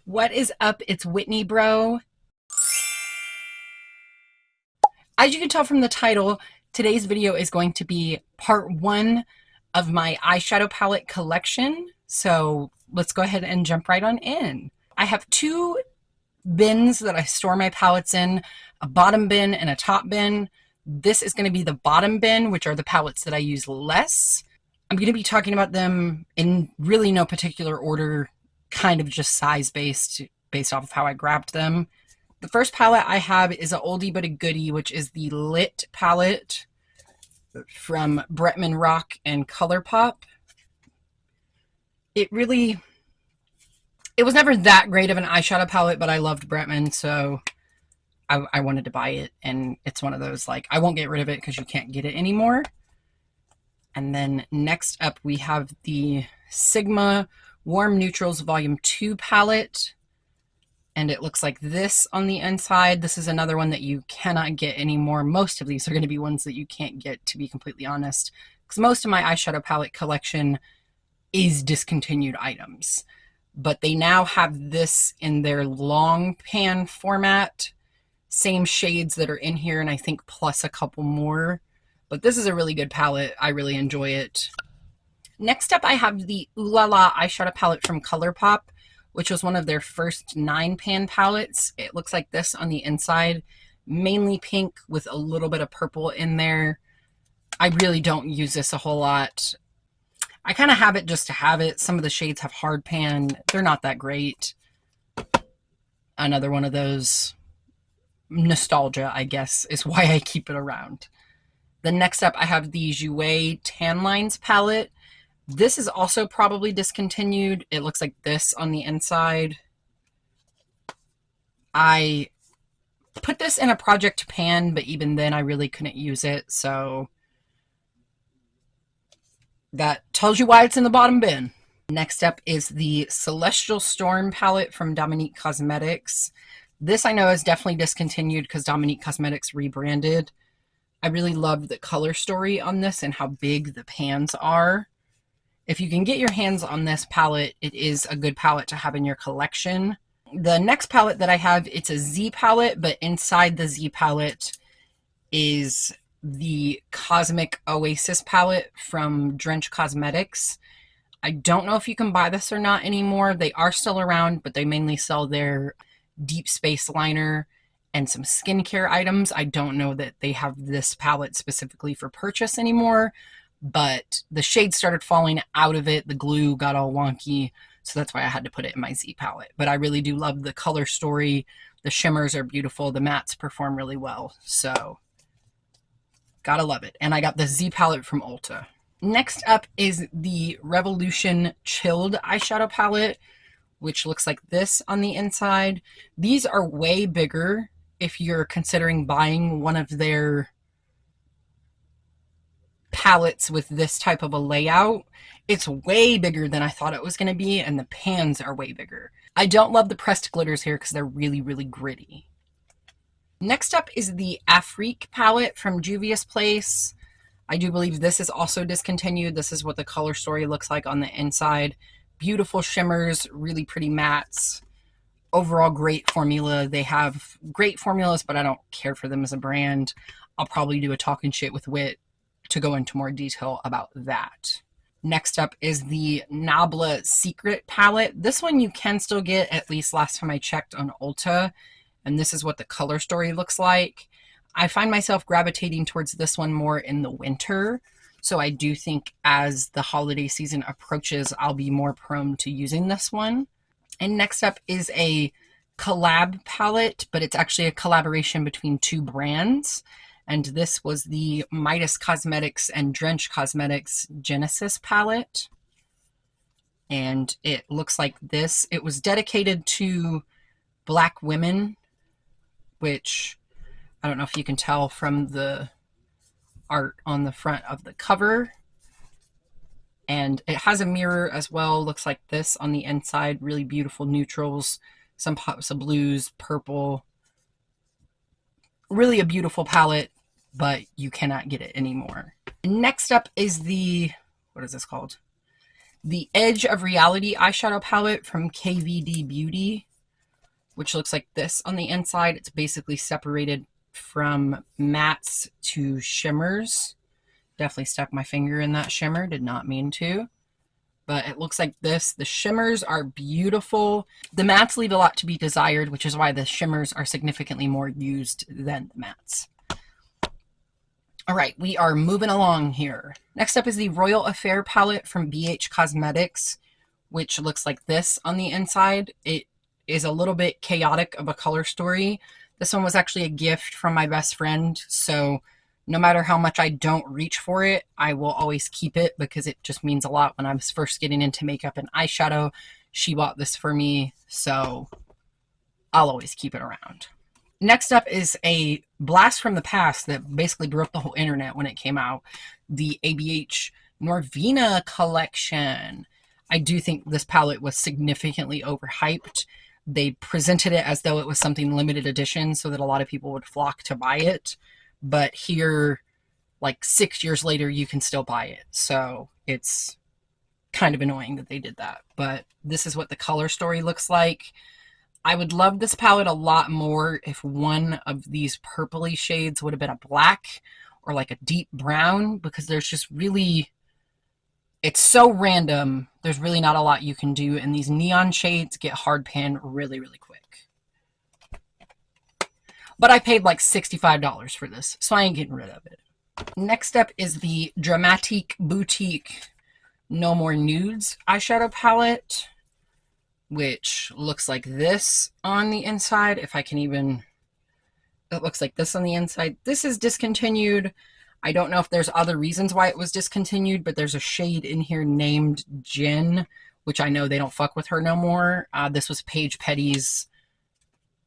What is up? It's Whitney, bro. As you can tell from the title, today's video is going to be part one of my eyeshadow palette collection. So let's go ahead and jump right on in. I have two bins that I store my palettes in, a bottom bin and a top bin. This is going to be the bottom bin, which are the palettes that I use less. I'm going to be talking about them in really no particular order, kind of just size based off of how I grabbed them. The first palette I have is an oldie but a goodie, which is the Lit palette from Bretman Rock and Colourpop. It was never that great of an eyeshadow palette, but I loved Bretman, so I wanted to buy it, and it's one of those, like, I won't get rid of it because you can't get it anymore. And then next up we have the Sigma Warm Neutrals Volume 2 palette, and it looks like this on the inside. This is another one that you cannot get anymore. Most of these are going to be ones that you can't get, to be completely honest, because most of my eyeshadow palette collection is discontinued items. But they now have this in their long pan format, same shades that are in here, and I think plus a couple more. But this is a really good palette. I really enjoy it. Next up, I have the Ooh La La eyeshadow palette from Colourpop, which was one of their first 9-pan palettes. It looks like this on the inside, mainly pink with a little bit of purple in there. I really don't use this a whole lot. I kind of have it just to have it. Some of the shades have hard pan. They're not that great. Another one of those nostalgia, I guess, is why I keep it around. Then next up, I have the Jouer Tan Lines palette. This is also probably discontinued. It looks like this on the inside. I put this in a project pan, but even then I really couldn't use it, so that tells you why it's in the bottom bin. Next up is the Celestial Storm palette from Dominique Cosmetics. This I know is definitely discontinued because Dominique Cosmetics rebranded. I really love the color story on this and how big the pans are. If you can get your hands on this palette, it is a good palette to have in your collection. The next palette that I have, it's a Z palette, but inside the Z palette is the Cosmic Oasis palette from Drench Cosmetics. I don't know if you can buy this or not anymore. They are still around, but they mainly sell their deep space liner and some skincare items. I don't know that they have this palette specifically for purchase anymore, but the shades started falling out of it. The glue got all wonky, so that's why I had to put it in my Z palette. But I really do love the color story. The shimmers are beautiful. The mattes perform really well, so gotta love it. And I got the Z palette from Ulta. Next up is the Revolution Chilled eyeshadow palette, which looks like this on the inside. These are way bigger if you're considering buying one of their palettes with this type of a layout. It's way bigger than I thought it was going to be, and the pans are way bigger. I don't love the pressed glitters here because they're really, really gritty. Next up is the Afrique palette from Juvia's Place. I do believe this is also discontinued. This is what the color story looks like on the inside. Beautiful shimmers, really pretty mattes. Overall, great formula. They have great formulas, but I don't care for them as a brand. I'll probably do a Talking Shit with Wit to go into more detail about that. Next up is the Nabla Secret palette. This one you can still get, at least last time I checked, on Ulta, and this is what the color story looks like. I find myself gravitating towards this one more in the winter, so I do think as the holiday season approaches, I'll be more prone to using this one. And next up is a collab palette, but it's actually a collaboration between two brands. And this was the Midas Cosmetics and Drench Cosmetics Genesis palette. And it looks like this. It was dedicated to Black women, which I don't know if you can tell from the art on the front of the cover. And it has a mirror as well. Looks like this on the inside. Really beautiful neutrals, some pops of blues, purple. Really a beautiful palette, but you cannot get it anymore. Next up is the, what is this called? The Edge of Reality eyeshadow palette from KVD Beauty. which looks like this on the inside. It's basically separated from mattes to shimmers. Definitely stuck my finger in that shimmer, did not mean to. But it looks like this. The shimmers are beautiful. The mattes leave a lot to be desired, which is why the shimmers are significantly more used than the mattes. All right, we are moving along here. Next up is the Royal Affair palette from BH Cosmetics, which looks like this on the inside. It is a little bit chaotic of a color story. This one was actually a gift from my best friend, so no matter how much I don't reach for it, I will always keep it because it just means a lot. When I was first getting into makeup and eyeshadow, she bought this for me, so I'll always keep it around. Next up is a blast from the past that basically broke the whole internet when it came out. The ABH Norvina collection. I do think this palette was significantly overhyped. They presented it as though it was something limited edition so that a lot of people would flock to buy it. But here, like 6 years later, you can still buy it. So it's kind of annoying that they did that. But this is what the color story looks like. I would love this palette a lot more if one of these purpley shades would have been a black or like a deep brown, because there's just really, it's so random. There's really not a lot you can do, and these neon shades get hard pan really, really quick. But I paid like $65 for this, so I ain't getting rid of it. Next up is the Dramatique Boutique No More Nudes eyeshadow palette, which looks like this on the inside. If I can even, it looks like this on the inside. This is discontinued. I don't know if there's other reasons why it was discontinued, but there's a shade in here named Jen, which I know they don't fuck with her no more. This was Paige Petty's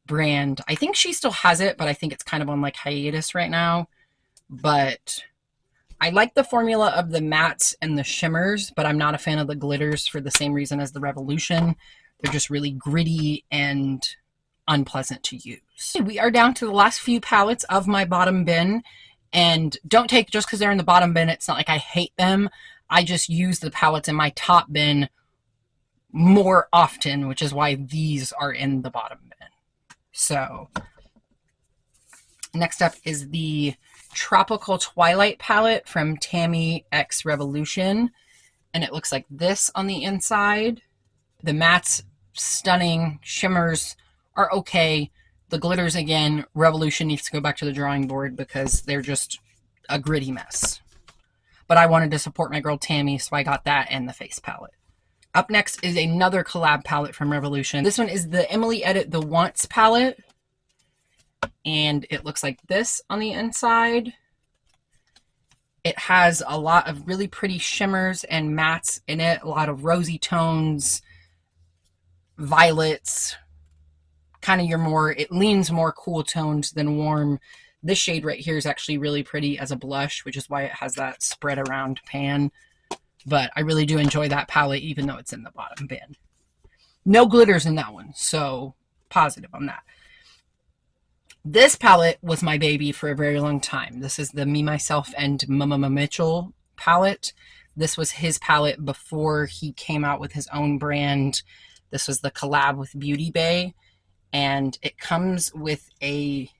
brand. I think she still has it, but I think it's kind of on like hiatus right now. But I like the formula of the mattes and the shimmers, but I'm not a fan of the glitters for the same reason as the Revolution. They're just really gritty and unpleasant to use. We are down to the last few palettes of my bottom bin, and don't take just because they're in the bottom bin, it's not like I hate them. I just use the palettes in my top bin more often, which is why these are in the bottom bin. So next up is the Tropical Twilight palette from Tammy X Revolution, and it looks like this on the inside. The mattes, stunning. Shimmers are okay. The glitters, again, Revolution needs to go back to the drawing board because they're just a gritty mess. But I wanted to support my girl Tammy, so I got that and the face palette. Up next is another collab palette from Revolution. This one is the Emily Edit The Once palette, and it looks like this on the inside. It has a lot of really pretty shimmers and mattes in it, a lot of rosy tones, violets, kind of your more, it leans more cool tones than warm. This shade right here is actually really pretty as a blush, which is why it has that spread around pan. But I really do enjoy that palette, even though it's in the bottom bin. No glitters in that one, so positive on that. This palette was my baby for a very long time. This is the Me, Myself, and Mama Mitchell palette. This was his palette before he came out with his own brand. This was the collab with Beauty Bay, and it comes with a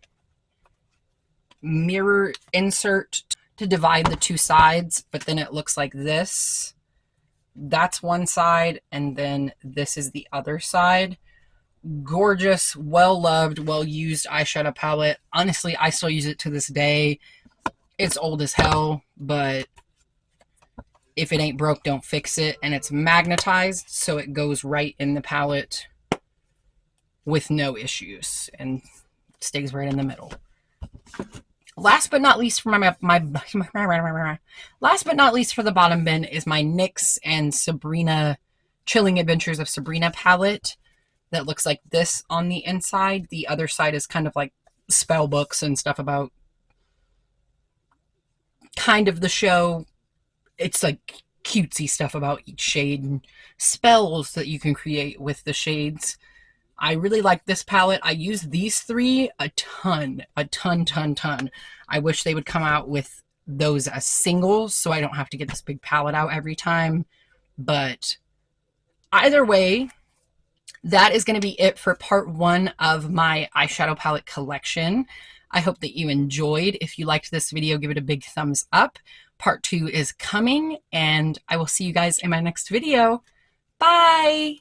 mirror insert to divide the two sides, but then it looks like this. That's one side, and then this is the other side. Gorgeous, well-loved, well-used eyeshadow palette. Honestly, I still use it to this day. It's old as hell, but if it ain't broke, don't fix it. And it's magnetized, so it goes right in the palette with no issues and stays right in the middle. Last but not least for last but not least for the bottom bin is my NYX and Sabrina Chilling Adventures of Sabrina palette that looks like this on the inside. The other side is kind of like spell books and stuff about kind of the show. It's like cutesy stuff about each shade and spells that you can create with the shades. I really like this palette. I use these three a ton. I wish they would come out with those as singles so I don't have to get this big palette out every time. But either way, that is going to be it for part 1 of my eyeshadow palette collection. I hope that you enjoyed. If you liked this video, give it a big thumbs up. Part 2 is coming, and I will see you guys in my next video. Bye!